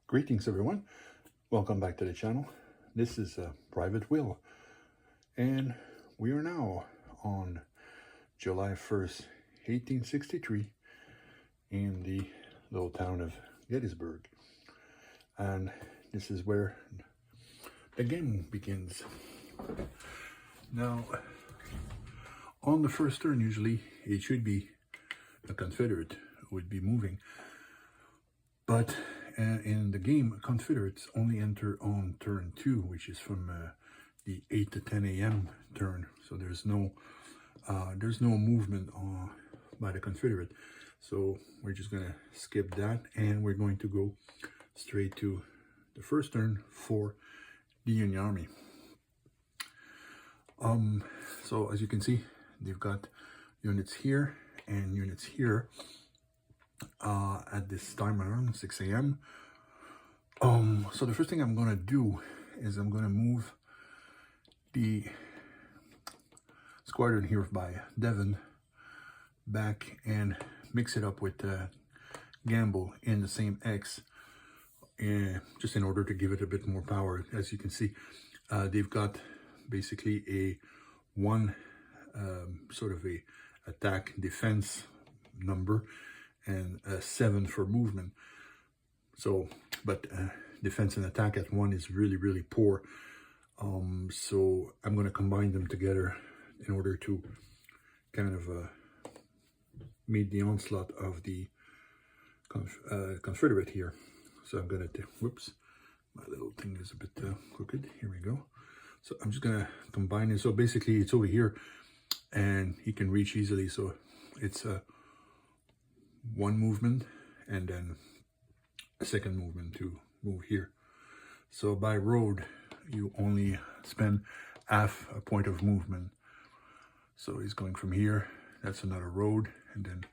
Greetings everyone, welcome back to the channel. This is Private Will, and we are now on July 1st, 1863 in the little town of Gettysburg. And this is where the game begins. Now, on the first turn, usually it should be a Confederate who would be moving, but in the game, Confederates only enter on turn 2, which is from the 8 to 10 a.m. turn. So there's no movement by the Confederate. So we're just gonna skip that, and we're going to go straight to the first turn for the Union Army. So as you can see, they've got units here and units here. At this time around 6 a.m. So the first thing I'm gonna do is I'm gonna move the squadron here by Devon back and mix it up with Gamble in the same X, just in order to give it a bit more power. As you can see, they've got basically a one sort of a attack defense number and a 7 for movement. So, but defense and attack at 1 is really poor. So I'm going to combine them together in order to kind of meet the onslaught of the Confederate here. So I'm going to, whoops, my little thing is a bit crooked. Here we go. So I'm just going to combine it. So basically it's over here and he can reach easily. So it's one movement and then a second movement to move here. So by road you only spend half a point of movement. So he's going from here, that's another road, and then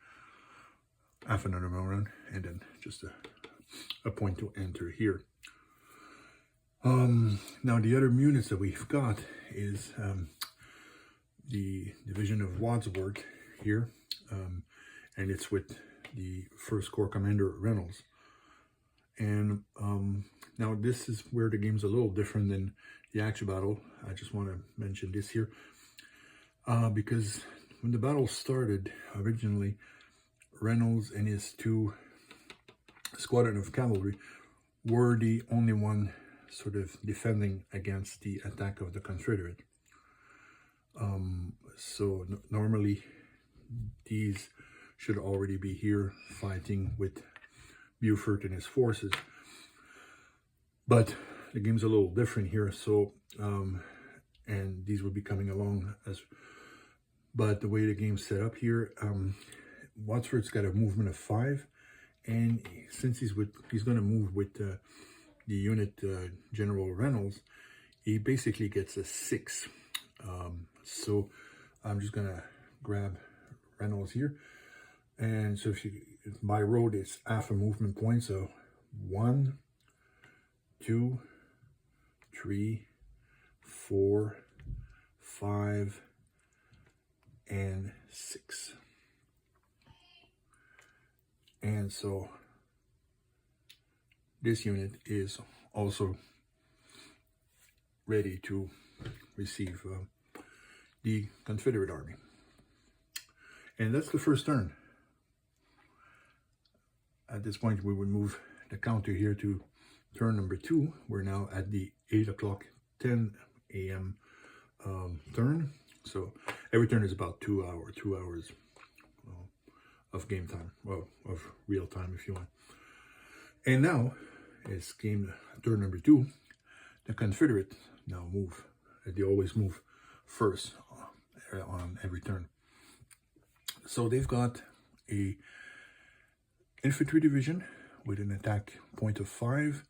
half another road, and then just a point to enter here. Now the other units that we've got is the division of Wadsworth here, and it's with the 1st Corps Commander Reynolds. And now this is where the game's a little different than the actual battle. I just want to mention this here because when the battle started originally, Reynolds and his 2 squadron of cavalry were the only one sort of defending against the attack of the Confederate. So normally these should already be here fighting with Buford and his forces, but the game's a little different here. So and these will be coming along but the way the game's set up here, Wadsworth's got a movement of 5, and since he's going to move with the unit General Reynolds, he basically gets a 6. So I'm just gonna grab Reynolds here. And so if by road, it's half a movement point. So 1, 2, 3, 4, 5, and 6. And so this unit is also ready to receive the Confederate Army. And that's the first turn. At this point, we would move the counter here to turn number 2. We're now at the 8 o'clock, 10 a.m. Turn. So every turn is about 2 hours of game time, well, of real time if you want. And now it's turn number 2. The Confederate now move. They always move first on every turn. So they've got a infantry division with an attack point of 5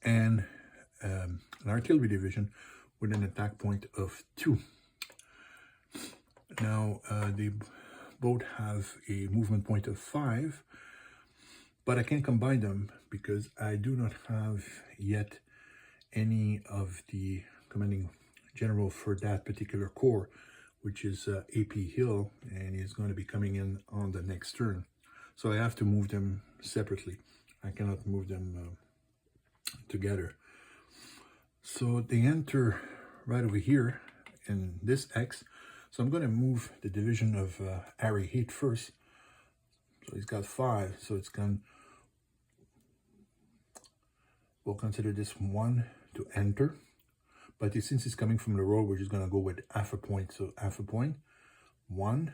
and an artillery division with an attack point of 2. Now they both have a movement point of 5, but I can't combine them because I do not have yet any of the commanding general for that particular corps, which is A.P. Hill, and he's going to be coming in on the next turn. So I have to move them separately. I cannot move them together. So they enter right over here in this X. So I'm going to move the division of Harry Heat first. So he's got 5. So it's going. We'll consider this 1 to enter. But since it's coming from the road, we're just going to go with half a point. So half a point. 1,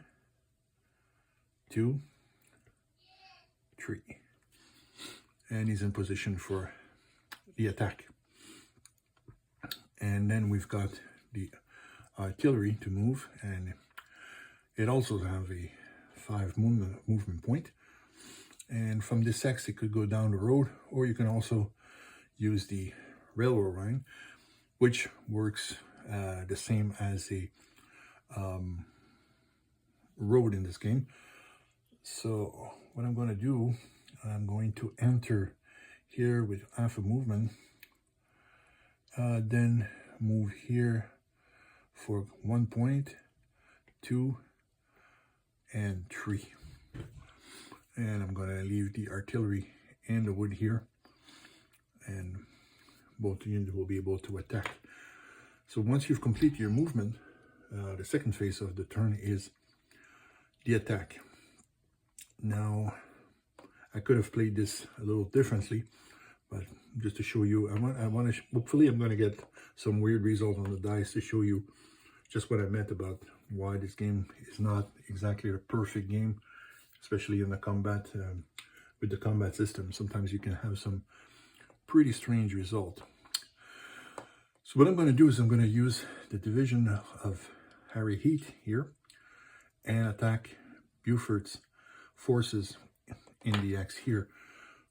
2, 3. And he's in position for the attack. And then we've got the artillery to move, and it also have a 5 movement point. And from this X, it could go down the road, or you can also use the railroad line, which works the same as a road in this game. So what I'm going to do, I'm going to enter here with half a movement, then move here for 1 point, 2, and 3. And I'm going to leave the artillery and the wood here, and both units will be able to attack. So once you've completed your movement, the second phase of the turn is the attack. Now, I could have played this a little differently, but just to show you, hopefully I'm going to get some weird result on the dice to show you just what I meant about why this game is not exactly a perfect game, especially in the combat, with the combat system. Sometimes you can have some pretty strange result. So what I'm going to do is I'm going to use the division of Harry Heat here and attack Buford's forces in the X here,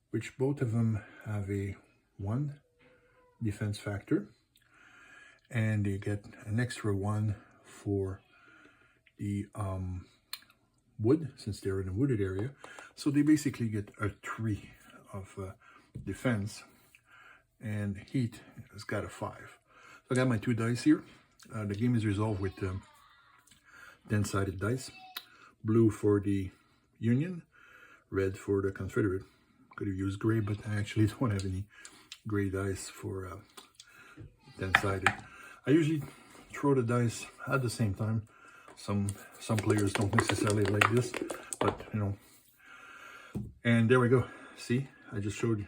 which both of them have a 1 defense factor, and they get an extra 1 for the wood, since they're in a wooded area. So they basically get a 3 of defense, and Heat has got a 5. So I got my 2 dice here. The game is resolved with 10-sided dice. Blue for the Union, red for the Confederate. Could have used gray, but I actually don't have any gray dice for 10-sided. I usually throw the dice at the same time. Some players don't necessarily like this, but you know. And there we go. See, I just showed you.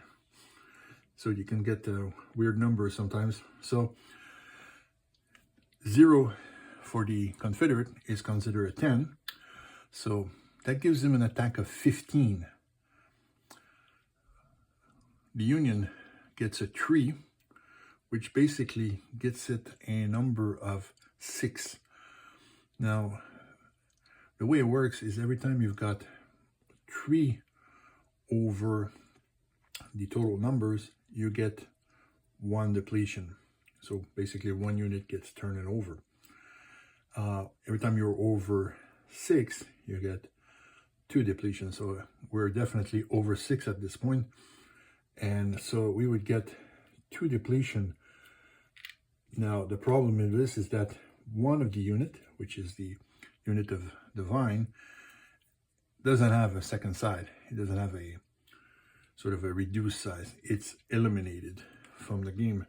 So you can get weird numbers sometimes. So 0 for the Confederate is considered a 10. So that gives them an attack of 15. The Union gets a 3, which basically gets it a number of 6. Now, the way it works is every time you've got 3 over the total numbers, you get 1 depletion. So basically 1 unit gets turned over. Every time you're over 6, you get 2 depletions. So we're definitely over 6 at this point. And so we would get 2 depletion. Now, the problem in this is that one of the unit, which is the unit of Divine, doesn't have a second side. It doesn't have a sort of a reduced size. It's eliminated from the game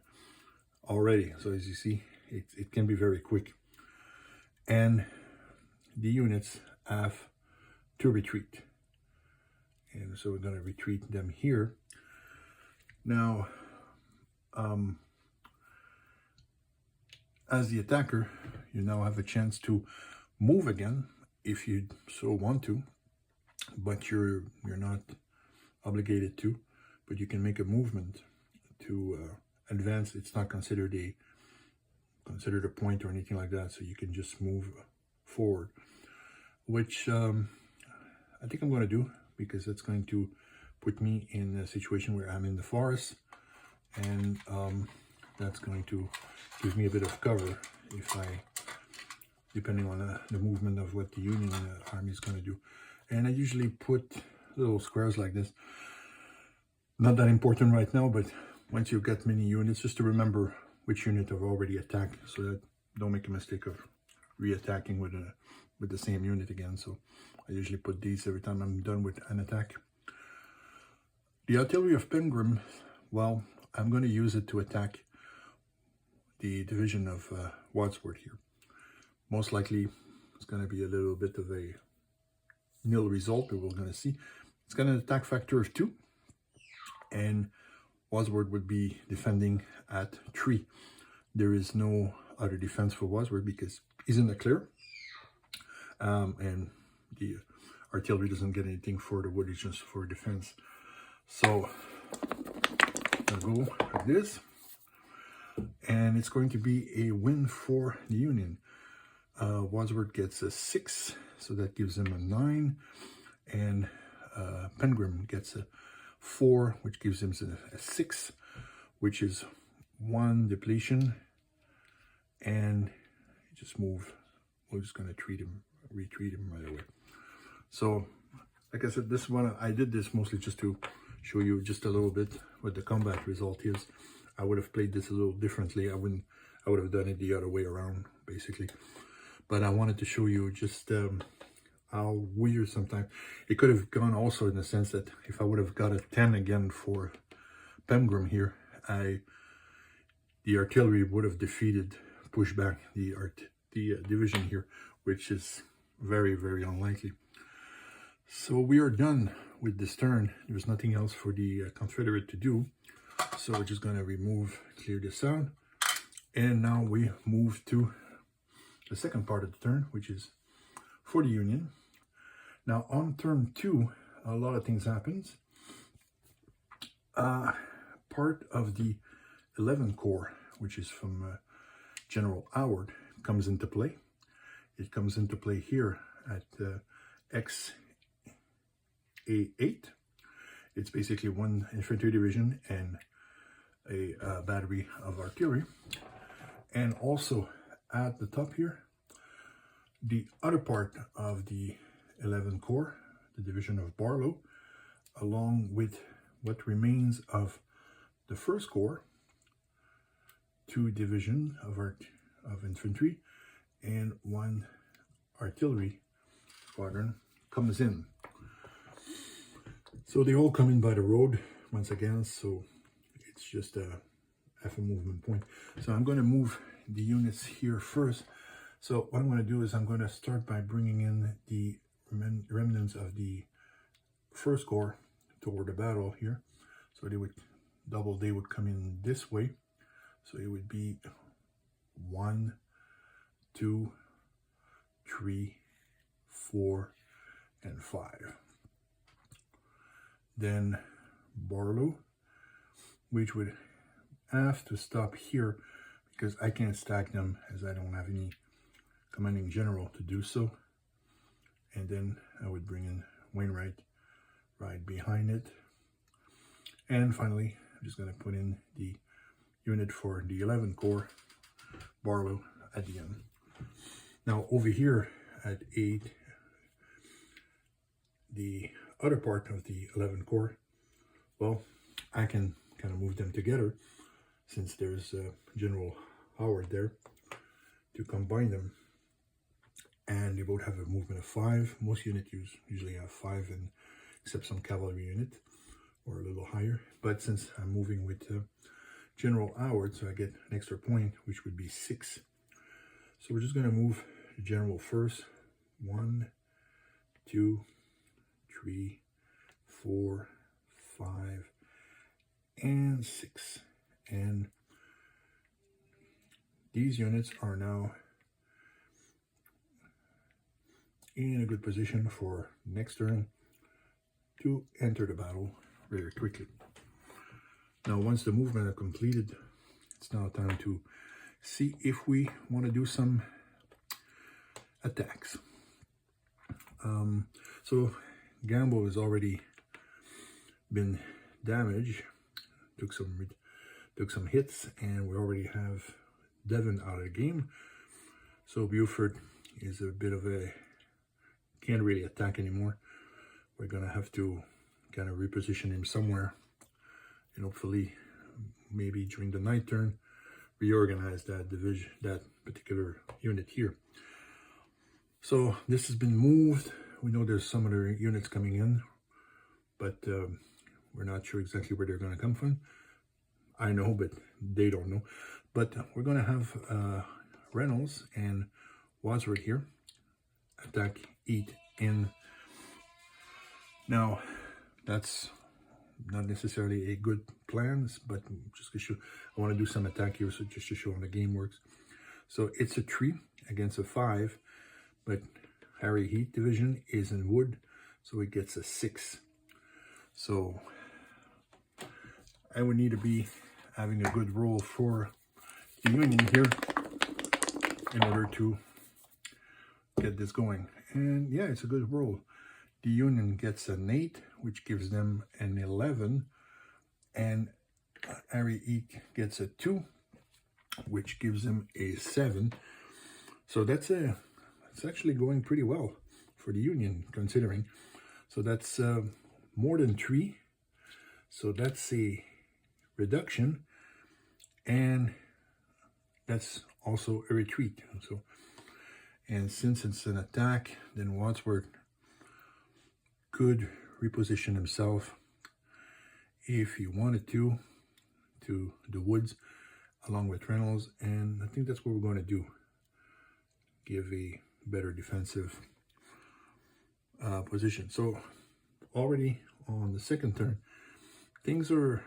already. So as you see, it can be very quick. And the units have to retreat. And so we're going to retreat them here. Now, as the attacker, you now have a chance to move again if you so want to, but you're not obligated to. But you can make a movement to advance. It's not considered a point or anything like that, so you can just move forward, which I think I'm going to do, because it's going to put me in a situation where I'm in the forest, and that's going to give me a bit of cover if depending on the movement of what the Union army is going to do. And I usually put little squares like this. Not that important right now, but once you've got many units, just to remember which unit have already attacked, so that don't make a mistake of re-attacking with the same unit again. So I usually put these every time I'm done with an attack. The artillery of Pengram, well, I'm going to use it to attack the division of Wadsworth here. Most likely, it's going to be a little bit of a nil result, but we're going to see. It's got an attack factor of 2, and Wadsworth would be defending at 3. There is no other defense for Wadsworth because he's in the clear, and the artillery doesn't get anything for the wood, it's just for defense. So I'll go like this, and it's going to be a win for the Union. Wadsworth gets a 6, so that gives him a 9, and Pegram gets a 4, which gives him a 6, which is 1 depletion, and just move. We're just going to retreat him right away. So, like I said, this one, I did this mostly just to show you just a little bit what the combat result is. I would have played this a little differently. I would have done it the other way around, basically. But I wanted to show you just how weird sometimes. It could have gone also in the sense that if I would have got a 10 again for Pegram here, the artillery would have pushed back the division here, which is very, very unlikely. So we are done with this turn. There's nothing else for the Confederate to do. So we're just going to clear this out. And now we move to the second part of the turn, which is for the Union. Now on turn 2, a lot of things happens. Part of the 11th Corps, which is from General Howard, comes into play. It comes into play here at XA8. It's basically 1 infantry division and a battery of artillery. And also at the top here, the other part of the 11th Corps, the division of Barlow, along with what remains of the 1st Corps, 2 divisions of infantry, and 1 artillery squadron comes in. So they all come in by the road once again, so it's just a movement point. So I'm going to move the units here first. So what I'm going to do is I'm going to start by bringing in the remnants of the 1st Corps toward the battle here. So they would come in this way. So it would be 1, 2, 3, 4, and 5. Then Barlow, which would have to stop here because I can't stack them as I don't have any commanding general to do so. And then I would bring in Wainwright right behind it. And finally, I'm just going to put in the unit for the 11th Corps, Barlow, at the end. Now over here at 8, the other part of the 11th Corps, well, I can kind of move them together since there's General Howard there to combine them. And they both have a movement of 5. Most units usually have 5, and except some cavalry unit or a little higher. But since I'm moving with General Howard, so I get an extra point, which would be 6. So we're just going to move the general first. 1, 2, 3, 4, 5, and 6. And these units are now in a good position for next turn to enter the battle very quickly. Now, once the movement are completed, it's now time to see if we want to do some attacks. So Gamble has already been damaged, took some hits, and we already have Devon out of the game. So Buford is a bit of can't really attack anymore. We're gonna have to kind of reposition him somewhere, and hopefully maybe during the night turn reorganize that particular unit here. So this has been moved. We know there's some other units coming in, but we're not sure exactly where they're going to come from. I know, but they don't know. But we're going to have Reynolds and Wadsworth here attack, eat in. Now, that's not necessarily a good plan, but just to show, I want to do some attack here, so just to show how the game works. So it's a 3 against a 5, but Harry Heat division is in wood, so it gets a 6. So I would need to be having a good roll for the Union here in order to get this going. And yeah, it's a good roll. The Union gets an 8, which gives them an 11, and Harry Eek gets a 2, which gives them a 7. So it's actually going pretty well for the Union, considering. So that's more than 3. So that's a reduction, and that's also a retreat. So, and since it's an attack, then Wadsworth could reposition himself if he wanted to the woods along with Reynolds, and I think that's what we're going to do. Give a better defensive position. So already on the second turn, things are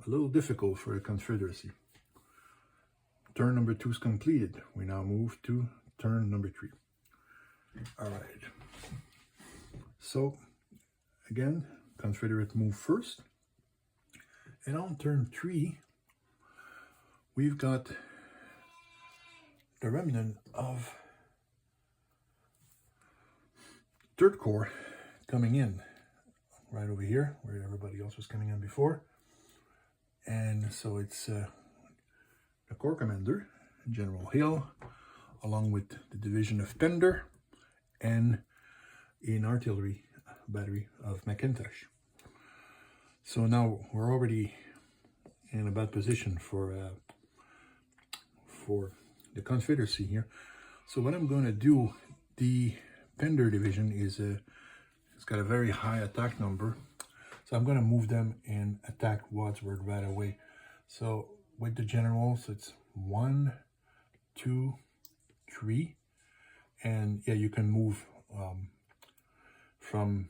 a little difficult for the Confederacy. Turn number 2 is completed. We now move to turn number 3. All right. So again, Confederate move first. And on turn 3, we've got the remnant of 3rd Corps coming in right over here where everybody else was coming in before. And so it's the Corps Commander, General Hill, along with the division of Pender and an artillery battery of McIntosh. So now we're already in a bad position for the Confederacy here. So what I'm going to do, the Pender division is it's got a very high attack number, so I'm going to move them and attack Wadsworth right away. So with the generals, it's 1, 2, 3, and yeah, you can move from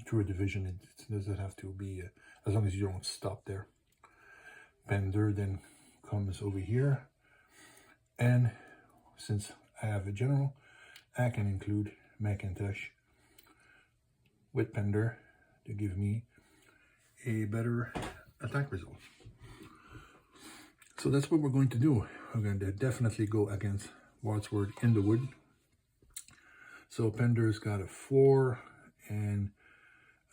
to a division. It doesn't have to be as long as you don't stop there. Pender then comes over here, and since I have a general, I can include McIntosh with Pender to give me a better attack result. So that's what we're going to do. We're going to definitely go against Wadsworth in the wood. So Pender's got a 4, and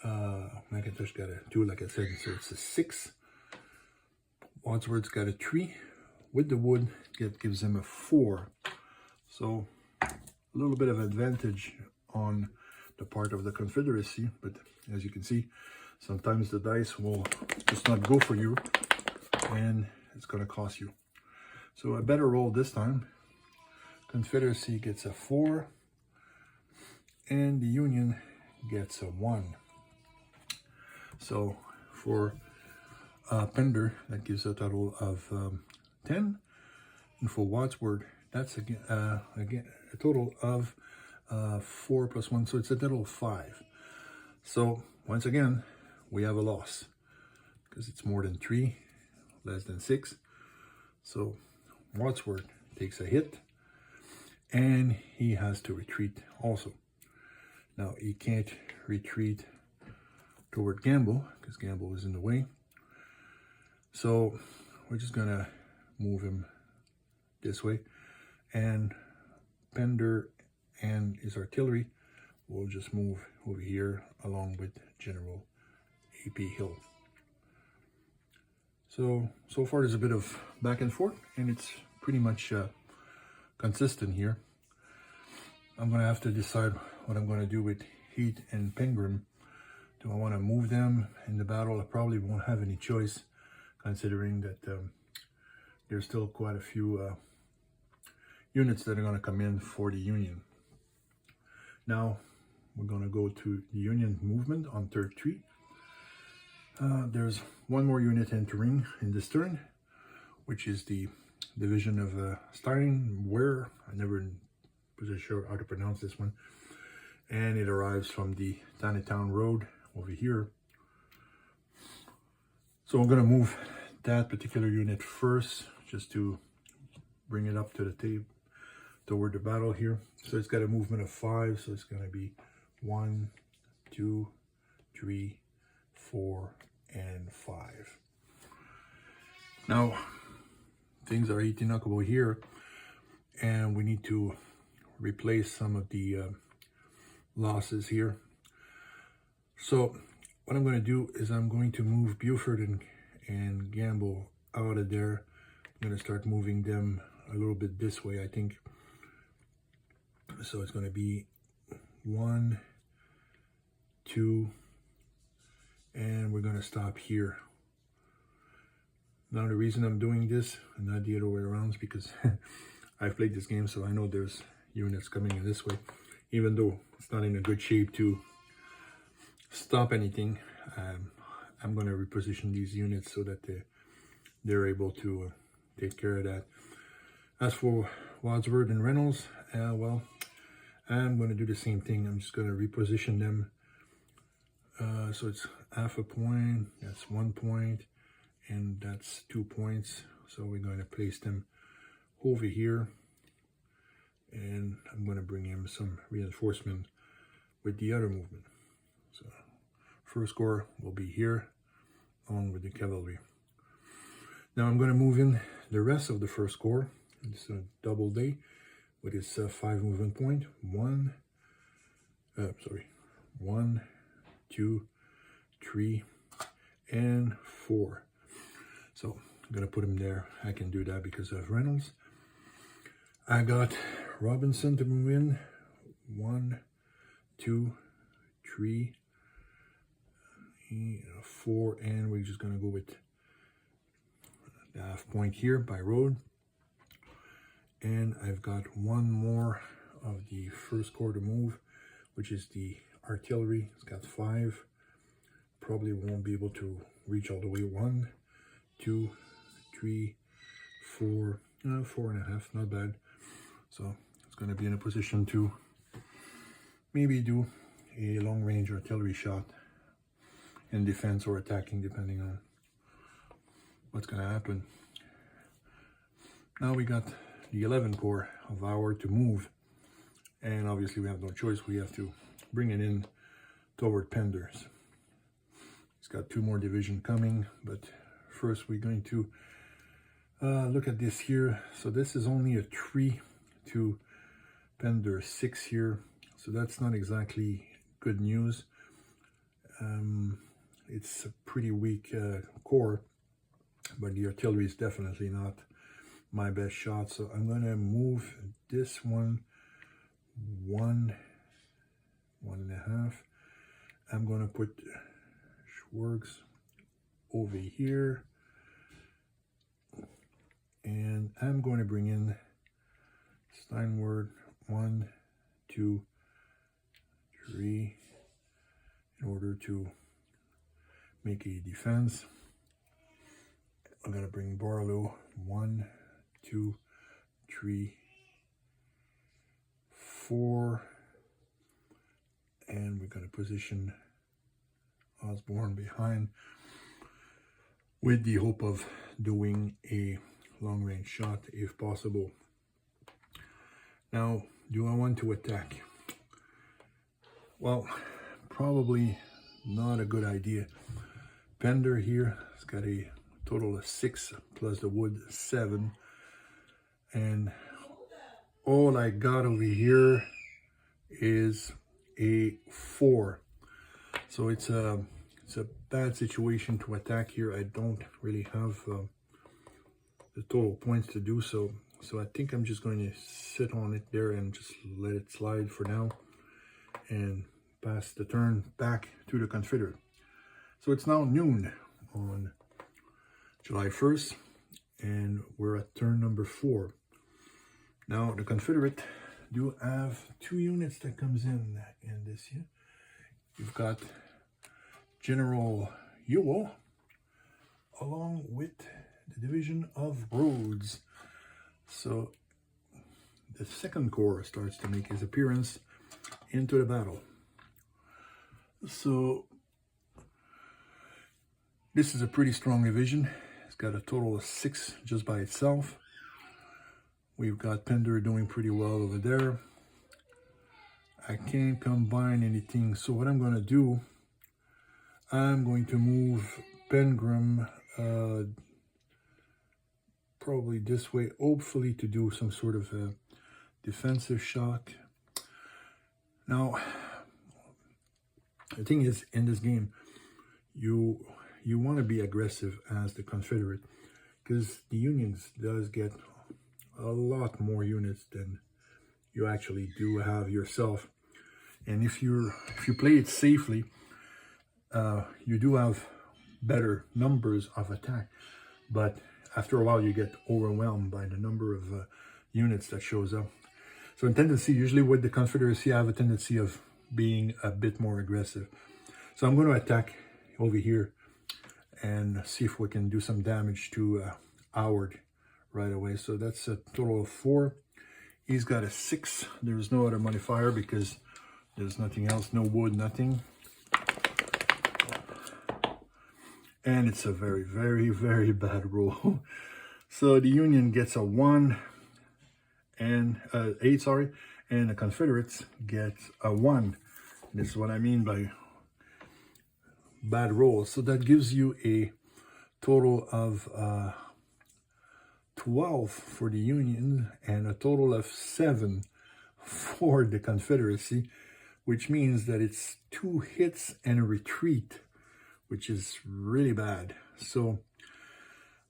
McIntosh got a 2, like I said, so it's a 6. Wadsworth's got a 3 with the wood, gives him a 4. So a little bit of advantage on the part of the Confederacy, but as you can see, sometimes the dice will just not go for you, and it's going to cost you. So a better roll this time. Confederacy gets a 4, and the Union gets a 1. So for Pender, that gives a total of 10, and for Wadsworth, that's again a total of 4 plus 1, so it's a total of 5. So once again, we have a loss because it's more than 3, less than 6. So Wadsworth takes a hit, and he has to retreat also. Now he can't retreat toward Gamble because Gamble is in the way. So we're just gonna move him this way, and Pender and his artillery will just move over here along with General A.P. Hill. So far there's a bit of back and forth, and it's pretty much consistent here. I'm gonna have to decide what I'm gonna do with Heat and Pengram. Do I want to move them in the battle? I probably won't have any choice, considering that there's still quite a few units that are going to come in for the Union. Now we're going to go to the Union movement on turn 3. There's one more unit entering in this turn, which is the division of Steinwehr. I never wasn't sure how to pronounce this one. And it arrives from the Tanatown Road over here. So I'm going to move that particular unit first, just to bring it up to the table toward the battle here. So it's got a movement of 5, so it's going to be 1, 2, 3, 4, and 5. Now things are heating up over here, and we need to replace some of the losses here. So what I'm going to do is I'm going to move Buford and Gamble out of there. I'm going to start moving them a little bit this way, I think. So it's going to be 1, 2, and we're going to stop here. Now the reason I'm doing this and not the other way around is because I've played this game, so I know there's units coming in this way. Even though it's not in a good shape to stop anything, I'm going to reposition these units so that they're able to take care of that. As for Wadsworth and Reynolds, well, I'm going to do the same thing. I'm just going to reposition them. So it's half a point, that's 1 point, and that's 2 points. So we're going to place them over here, and I'm going to bring in some reinforcement with the other movement. So first corps will be here, on with the cavalry. Now I'm going to move in the rest of the first corps. It's a double day with its 5 movement point. 1, 2, 3, and 4. So I'm going to put him there. I can do that because of Reynolds. I got Robinson to move in. 1, 2, 3, 4, and we're just going to go with the half point here by road. And I've got one more of the first corps to move, which is the artillery. It's got 5. Probably won't be able to reach all the way. 1, 2, 3, 4, 4.5, not bad. So it's going to be in a position to maybe do a long range artillery shot in defense or attacking, depending on what's going to happen. Now we got the 11th Corps of Our to move, and obviously we have no choice. We have to bring it in toward Penders. He's got 2 more division coming, but first we're going to look at this here. So this is only a 3 to Pender 6 here, so that's not exactly good news. It's a pretty weak corps, but the artillery is definitely not my best shot. So I'm going to move this one 1.5. I'm going to put Schwartz over here, and I'm going to bring in Steinward 1, 2, 3 in order to make a defense. I'm going to bring Barlow 1, 2, 3, 4, and we're going to position Osborne behind with the hope of doing a long range shot if possible. Now, do I want to attack? Well, probably not a good idea. Pender here has got a total of 6 plus the wood 7, and all I got over here is a 4. So it's a bad situation to attack here. I don't really have the total points to do so. So I think I'm just going to sit on it there and just let it slide for now and pass the turn back to the Confederate. So it's now noon on July 1st, and we're at turn number 4. Now the Confederate do have 2 units that comes in this here. You've got General Ewell, along with the Division of Roads. So the 2nd Corps starts to make his appearance into the battle. So this is a pretty strong division. It's got a total of 6 just by itself. We've got Pender doing pretty well over there. I can't combine anything, so what I'm going to do, I'm going to move Pengram probably this way, hopefully to do some sort of a defensive shot. Now, the thing is, in this game, you want to be aggressive as the Confederate, because the Unions does get a lot more units than you actually do have yourself. And if you play it safely, you do have better numbers of attack, but after a while you get overwhelmed by the number of units that shows up. So in tendency, usually with the Confederacy, I have a tendency of being a bit more aggressive. So I'm going to attack over here and see if we can do some damage to Howard right away. So that's a total of 4. He's got a 6. There's no other modifier because there's nothing else, no wood, nothing. And it's a very, very, very bad roll. So the Union gets a 1 and 8, sorry, and the Confederates get a 1. This is what I mean by bad roll. So that gives you a total of 12 for the Union and a total of 7 for the Confederacy, which means that it's 2 hits and a retreat, which is really bad. So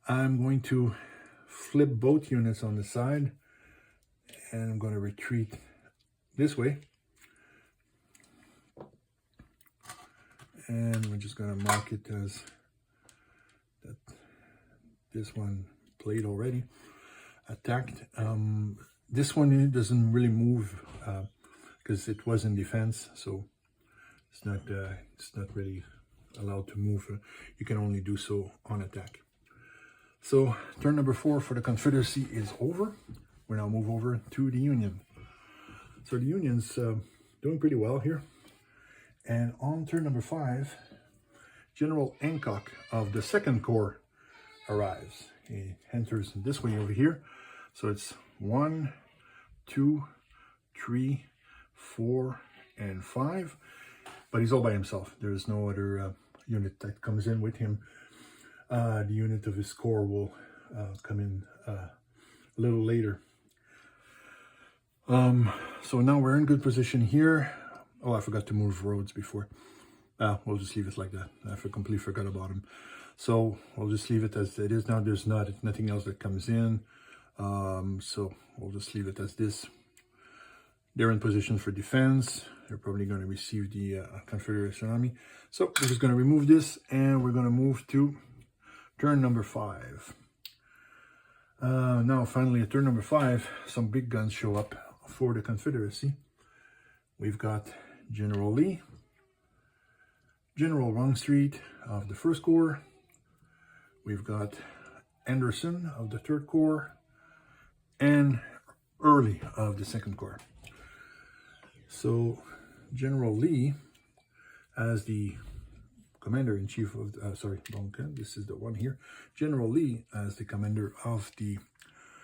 I'm going to flip both units on the side and I'm going to retreat this way. And we're just going to mark it as that this one played already, attacked. This one doesn't really move because it was in defense, so it's not really allowed to move. You can only do so on attack. So turn number 4 for the Confederacy is over. We'll now move over to the Union. So the Union's doing pretty well here. And on turn number 5, General Hancock of the 2nd Corps arrives. He enters this way over here. So it's 1, 2, 3, 4, and 5. But he's all by himself. There's no other unit that comes in with him. The unit of his corps will come in a little later. So now we're in good position here. Oh, I forgot to move roads before. We'll just leave it like that. I completely forgot about him. So we'll just leave it as it is now. There's nothing else that comes in. So we'll just leave it as this. They're in position for defense. They're probably going to receive the Confederation Army. So we're just going to remove this and we're going to move to turn number 5. Now finally at turn number 5, some big guns show up for the Confederacy. We've got General Lee, General Longstreet of the 1st Corps. We've got Anderson of the 3rd Corps and Early of the 2nd Corps. So General Lee, as the Commander-in-Chief of, this is the one here. General Lee, as the commander of the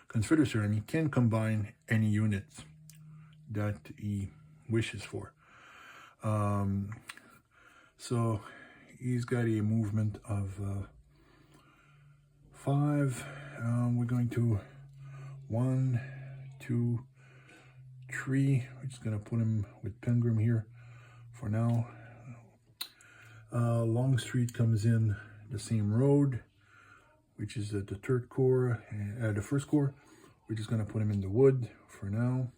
Confederacy Army, can combine any units that he wishes for. So he's got a movement of 5. We're going to 1, 2, 3. We're just going to put him with Pengram here for now. Longstreet comes in the same road, which is at the 3rd Corps, the 1st Corps. We're just going to put him in the wood for now.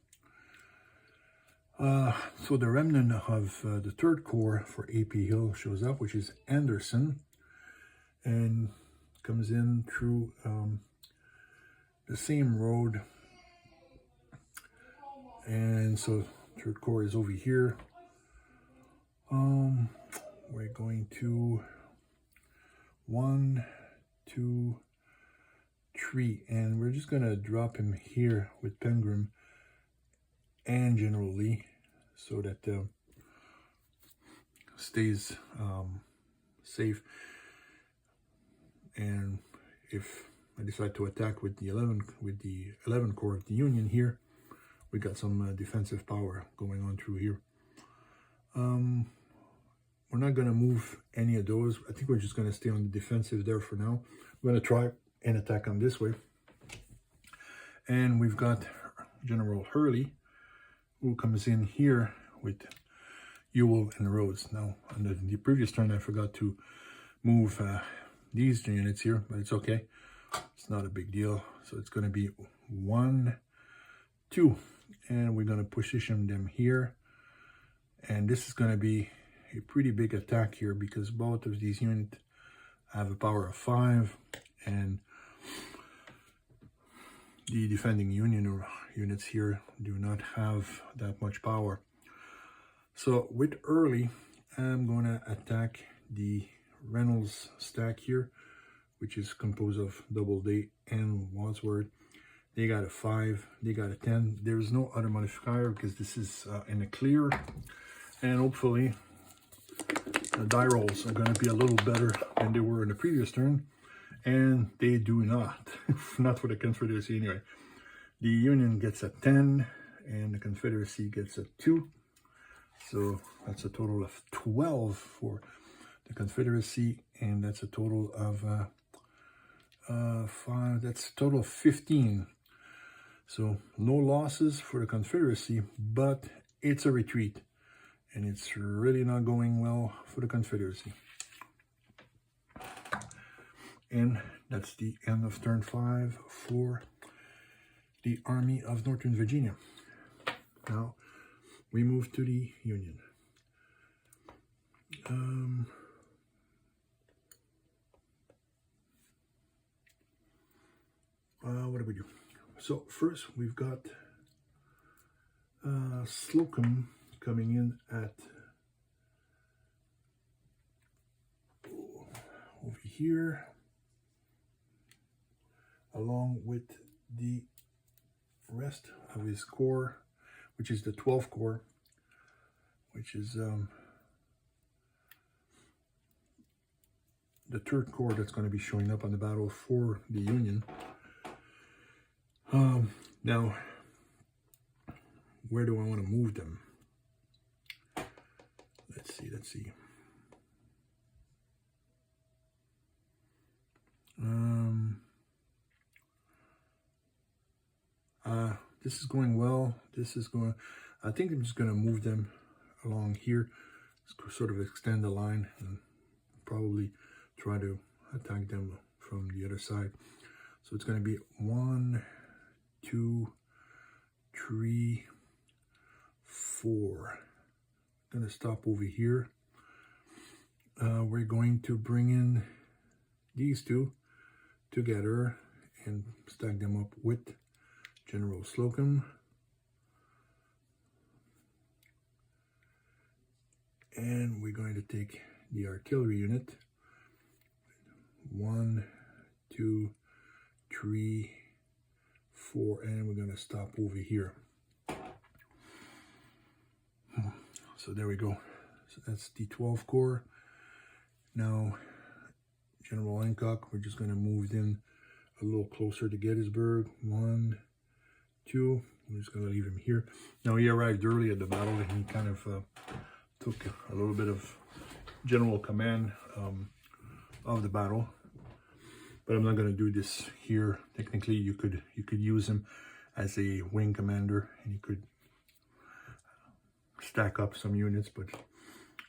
So the remnant of the 3rd Corps for AP Hill shows up, which is Anderson, and comes in through the same road. And so 3rd Corps is over here. We're going to 1, 2, 3, and we're just gonna drop him here with Pengram and General Lee so that stays safe. And if I decide to attack with the 11 Corps of the Union here, we got some defensive power going on through here. We're not going to move any of those. I think we're just going to stay on the defensive there for now. We're going to try and attack them this way. And we've got General Hurley, who comes in here with Ewell and Rhodes. Now, on the previous turn, I forgot to move these units here, but it's okay. It's not a big deal. So it's going to be 1, 2, and we're going to position them here. And this is going to be a pretty big attack here because both of these units have a power of 5, and the defending Union or units here do not have that much power. So with Early, I'm going to attack the Reynolds stack here, which is composed of Doubleday and Wadsworth. They got a 5, they got a 10. There's no other modifier because this is in a clear, and hopefully the die rolls are going to be a little better than they were in the previous turn, and they do not. Not for the Confederacy anyway. The Union gets a 10 and the Confederacy gets a 2, so that's a total of 12 for the Confederacy, and that's a total of 5, that's a total of 15. So no losses for the Confederacy, but it's a retreat, and it's really not going well for the Confederacy. And that's the end of turn 5 for the Army of Northern Virginia. Now we move to the Union. What do we do? So first we've got Slocum coming in at over here, along with the rest of his corps, which is the 12th Corps, which is the 3rd Corps that's going to be showing up on the battle for the Union. Now, where do I want to move them? Let's see. This is going well. I think I'm just going to move them along here, sort of extend the line, and probably try to attack them from the other side. So it's going to be 1, 2, 3, 4. I'm going to stop over here. We're going to bring in these two together and stack them up with General Slocum. And we're going to take the artillery unit. 1, 2, 3, 4, and we're going to stop over here. So there we go. So that's the 12th Corps. Now, General Hancock, we're just going to move in a little closer to Gettysburg. 1, 2. I'm just going to leave him here. Now, he arrived early at the battle, and he kind of took a little bit of general command of the battle. But I'm not going to do this here. Technically, you could use him as a wing commander, and you could stack up some units, but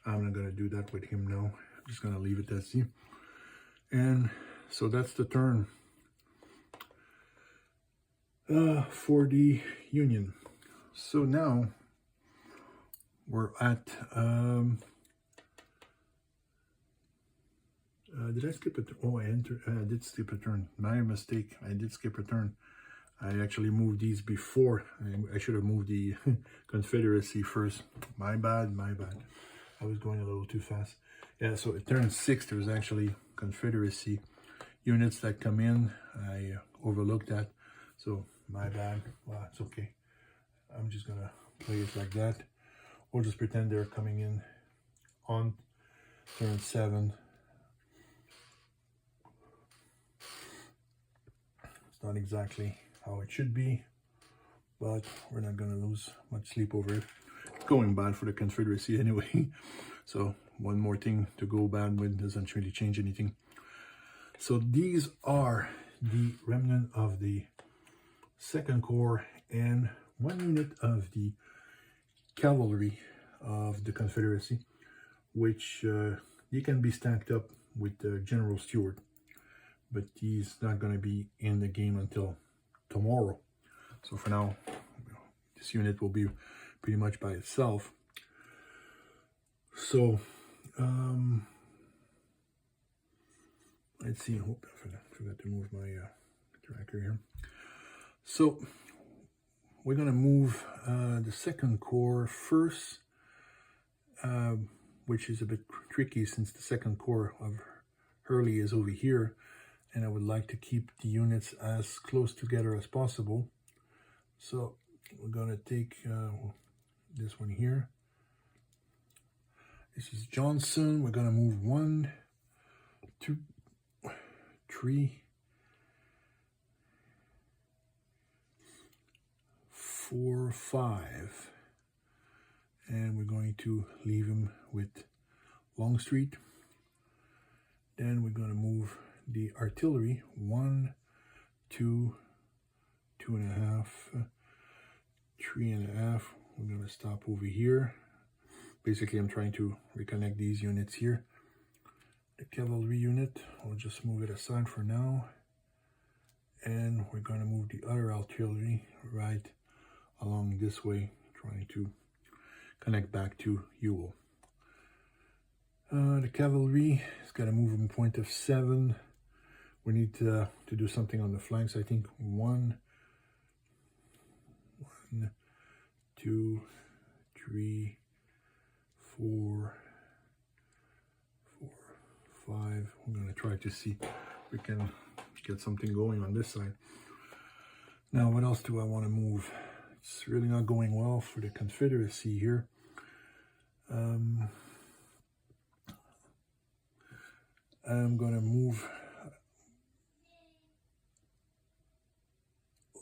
I'm not going to do that with him now. I'm just going to leave it as he. And so that's the turn for the Union. So now we're at did I skip it? Oh, I did skip a turn. My mistake. I did skip a turn. I actually moved these before. I should have moved the Confederacy first. My bad. I was going a little too fast. Yeah, so at turn 6, there's actually Confederacy units that come in. I overlooked that, so my bad. Well, it's okay. I'm just gonna play it like that. We'll just pretend they're coming in on turn 7. It's not exactly how it should be, but we're not gonna lose much sleep over it. It's going bad for the Confederacy anyway. So one more thing to go bad with doesn't really change anything. So these are the remnant of the 2nd Corps and 1 unit of the cavalry of the Confederacy, which they can be stacked up with General Stewart, but he's not going to be in the game until tomorrow. So for now, this unit will be pretty much by itself. So let's see. Hope I forgot to move my tracker here. So we're going to move the 2nd Corps first, which is a bit tricky since the 2nd Corps of Hurley is over here, and I would like to keep the units as close together as possible. So we're going to take this one here. This is Johnson. We're going to move 1, 2, 3, 4, 5. And we're going to leave him with Longstreet. Then we're going to move the artillery 1, 2, 2.5, 3.5. We're going to stop over here. Basically, I'm trying to reconnect these units here. The cavalry unit, I'll just move it aside for now. And we're going to move the other artillery right along this way, trying to connect back to Ewell. The cavalry has got a movement point of 7. We need to do something on the flanks. I think 1, 2, 3, 4, 5. I'm going to try to see if we can get something going on this side. Now, what else do I want to move? It's really not going well for the Confederacy here. I'm going to move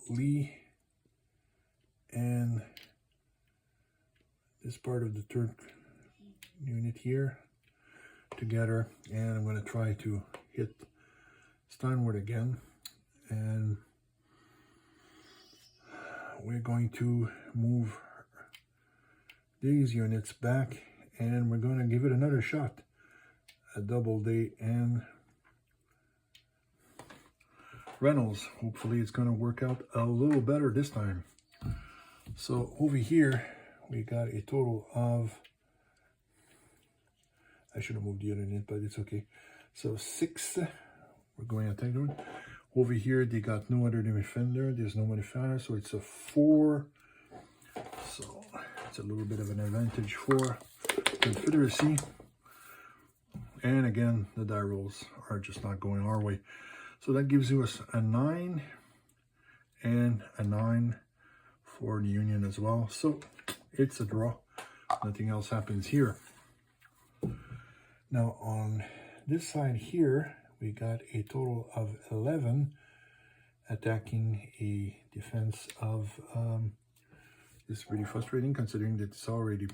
Lee and this part of the Turk unit here together, and I'm going to try to hit Steinward again, and we're going to move these units back, and we're going to give it another shot. A Doubleday and Reynolds. Hopefully it's going to work out a little better this time. So over here we got a total of, I should have moved the other unit, but it's okay. So 6. We're going to take one. Over here they got no other defender. There's no modifier, so it's a 4. So it's a little bit of an advantage for Confederacy. And again, the die rolls are just not going our way. So that gives us a 9 and a 9 for the Union as well. So it's a draw. Nothing else happens here. Now on this side here, we got a total of 11 attacking a defense of, it's really frustrating considering that it's already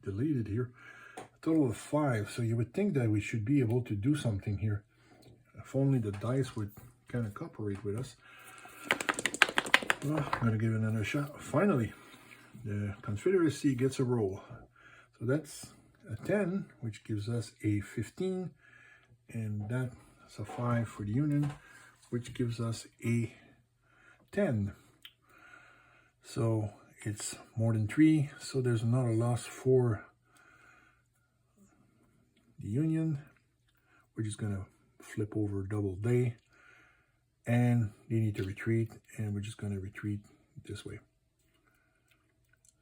deleted here. A total of 5, so you would think that we should be able to do something here. If only the dice would kind of cooperate with us. Well, I'm going to give it another shot. Finally, the Confederacy gets a roll. So that's a 10, which gives us a 15. And that's a 5 for the Union, which gives us a 10. So it's more than 3. So there's not a loss for the Union. We're just going to flip over Doubleday, and they need to retreat, and we're just going to retreat this way.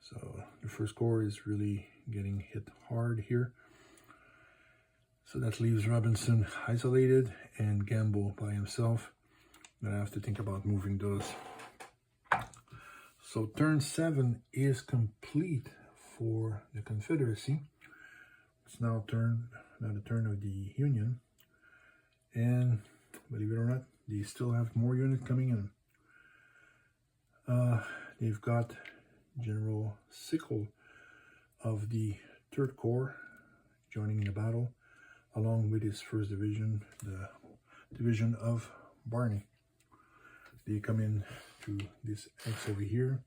So the 1st Corps is really getting hit hard here. So that leaves Robinson isolated and Gamble by himself. I'm gonna have to think about moving those. So turn 7 is complete for the Confederacy. It's now the turn of the Union. And believe it or not, they still have more units coming in. They've got General Sickle of the 3rd Corps joining in the battle, along with his 1st Division, the division of Barney. They come in to this X over here.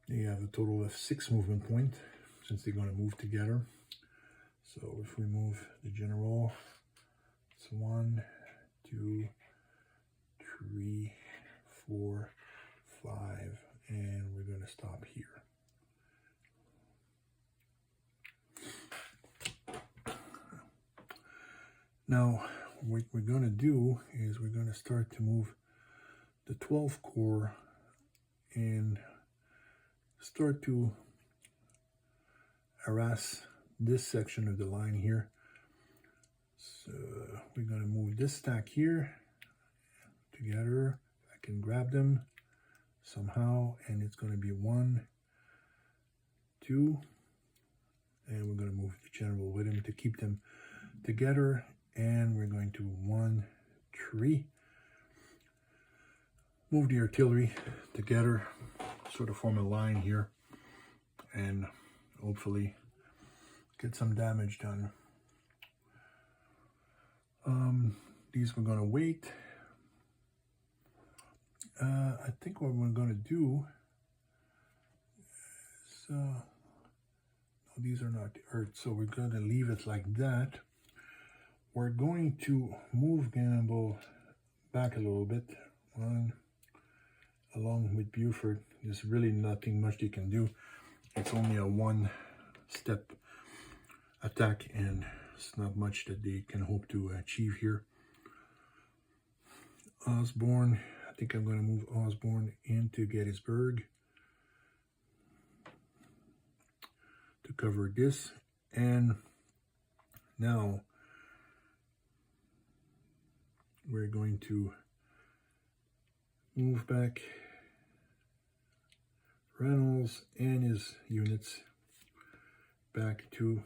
They have a total of 6 movement points since they're going to move together. So if we move the general, it's 1, 2, 3, 4, 5, and we're going to stop here. Now, what we're going to do is we're going to start to move the 12th Corps and start to harass this section of the line here. So we're going to move this stack here together. I can grab them somehow, and it's going to be 1, 2, and we're going to move the general with him to keep them together. And we're going to 1, 3. Move the artillery together, sort of form a line here, and hopefully get some damage done. These we're going to wait. I think what we're going to do is, no, these are not earth, so we're going to leave it like that. We're going to move Gamble back a little bit, along with Buford. There's really nothing much they can do. It's only a 1-step attack, and it's not much that they can hope to achieve here. Osborne, I think I'm going to move Osborne into Gettysburg to cover this. And now we're going to move back Reynolds and his units back to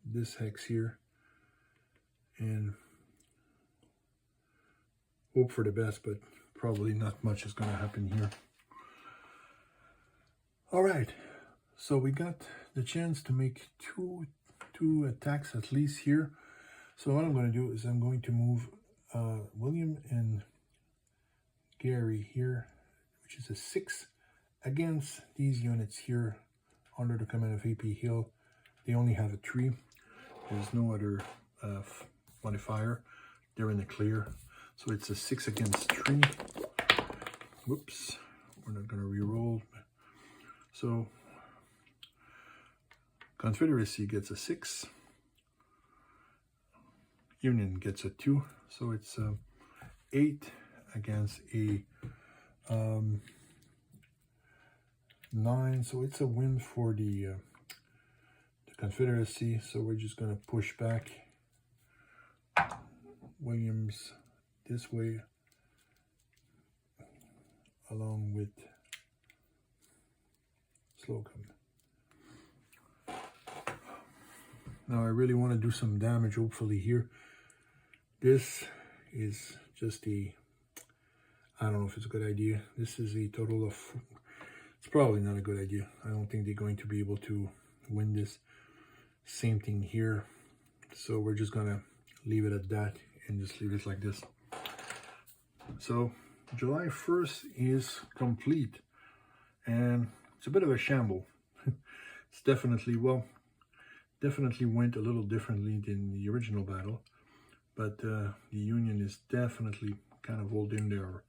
this hex here and hope for the best, but probably not much is going to happen here. All right, so we got the chance to make two attacks at least here. So what I'm going to do is I'm going to move William and Gary here, which is a 6 against these units here under the command of AP Hill. They only have a 3. There's no other modifier. They're in the clear. So it's a 6 against 3. Whoops. We're not going to re-roll. So Confederacy gets a 6. Union gets a 2. So it's 8 against a 9. So it's a win for the Confederacy. So we're just going to push back Williams this way along with Slocum. Now I really want to do some damage hopefully here. This is just I don't know if it's a good idea. This is a total of, it's probably not a good idea. I don't think they're going to be able to win this. Same thing here. So we're just gonna leave it at that and just leave it like this. So July 1st is complete, and it's a bit of a shamble. It's definitely went a little differently than the original battle, but the Union is definitely kind of holding their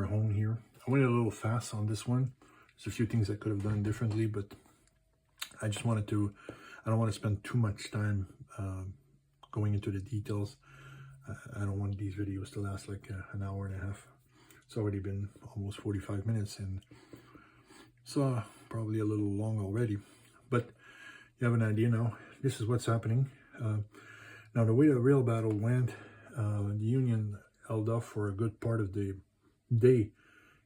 own here. I went a little fast on this one. There's a few things I could have done differently, but I just wanted to, I don't want to spend too much time going into the details. I don't want these videos to last like an hour and a half. It's already been almost 45 minutes, and so probably a little long already. But you have an idea now. This is what's happening. Now, the way the real battle went, the Union held off for a good part of the day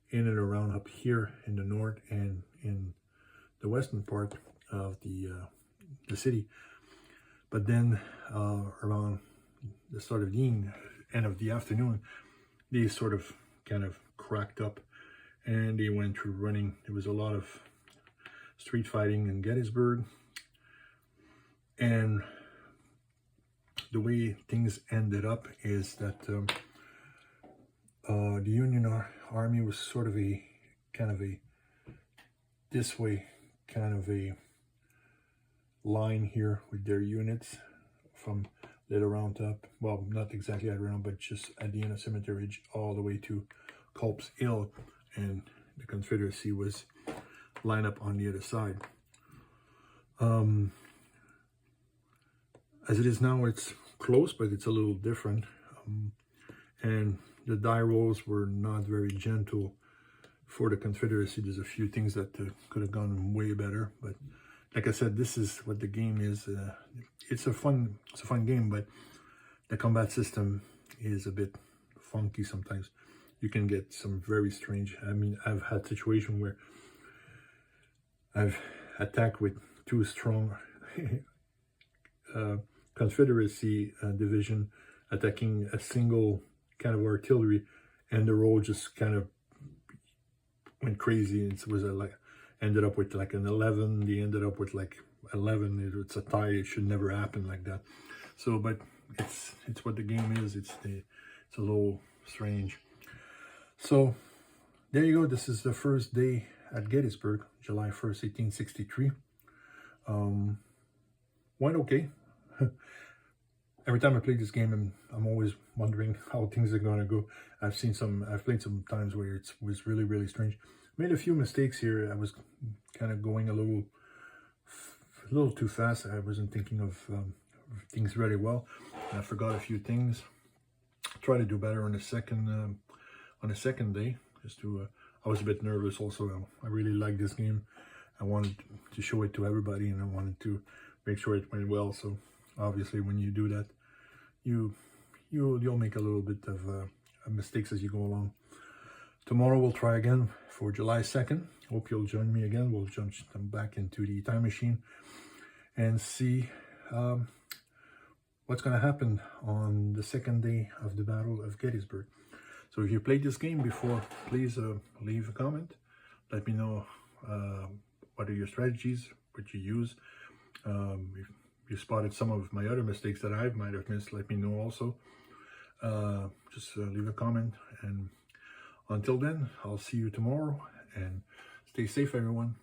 in and around up here in the north and in the western part of the city. But then around the start of the evening, end of the afternoon, they sort of kind of cracked up and they went through running. There was a lot of street fighting in Gettysburg, and the way things ended up is that the Union Army was sort of a kind of a this way kind of a line here with their units from Little Round Top, well, not exactly at Round, but just at the end of Cemetery Ridge all the way to Culp's Hill, and the Confederacy was lined up on the other side. As it is now, it's close, but it's a little different, and the die rolls were not very gentle for the Confederacy. There's a few things that could have gone way better, but like I said, this is what the game is. It's a fun game, but the combat system is a bit funky sometimes. You can get some very strange. I mean, I've had situations where I've attacked with two strong Confederacy division attacking a single kind of artillery, and the roll just kind of went crazy. It was ended up with like an 11. They ended up with like 11. It's a tie. It should never happen like that. So, but it's what the game is. It's a little strange. So there you go. This is the first day at Gettysburg, July 1st, 1863. Went okay. Every time I play this game, I'm always wondering how things are gonna go. I've played some times where it was really, really strange. Made a few mistakes here. I was kind of going a little too fast. I wasn't thinking of things very well. I forgot a few things. Try to do better on the second day. I was a bit nervous also. I really like this game. I wanted to show it to everybody, and I wanted to make sure it went well. So obviously, when you do that, you'll make a little bit of mistakes as you go along. Tomorrow we'll try again for July 2nd. Hope you'll join me again. We'll jump back into the time machine and see what's going to happen on the second day of the Battle of Gettysburg. So if you played this game before, please leave a comment. Let me know what are your strategies, what you use. If you spotted some of my other mistakes that I might have missed, let me know also. Just leave a comment, and until then, I'll see you tomorrow, and stay safe, everyone.